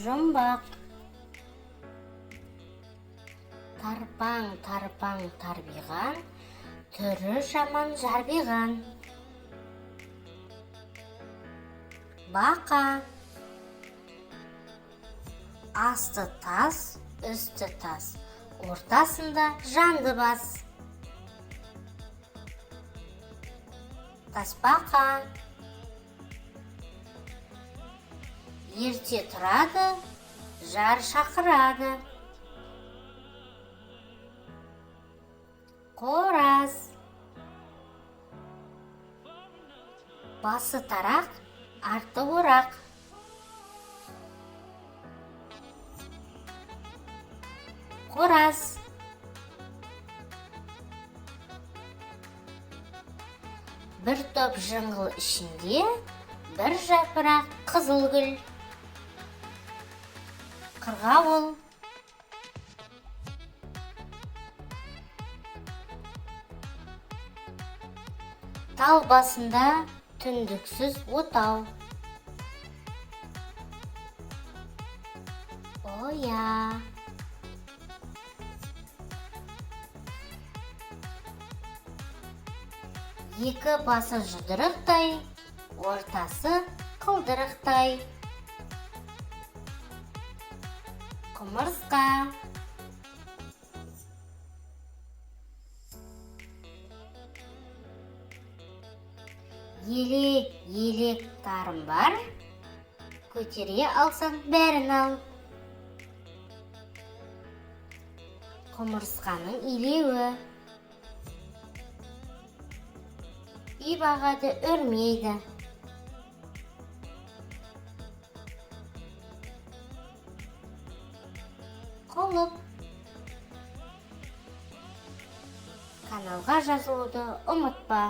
жұмбақ. Тарпаң, тарпаң, тарбиған, түрі жаман жарбиған. Бақа. Асты тас, үсті тас, ортасында жанды бас. Тасбақа. Ерте тұрады, жар шақырады. Қораз. Басы тарақ, арты орақ. Қораз. Бір топ жыңғыл ішінде, бір жапырақ қызыл гүл. Қырғауыл. Тал басында түндіксіз отау. Оя. Екі басы жұдырықтай, ортасы қылдырықтай. Құмырсқа. Елек, елек тарым бар, көтере алсаң бәрін ал. Құмырсқаның илеуі. Үй бағады өрмейді. Құлып. Каналға жазылуды ұмытпа.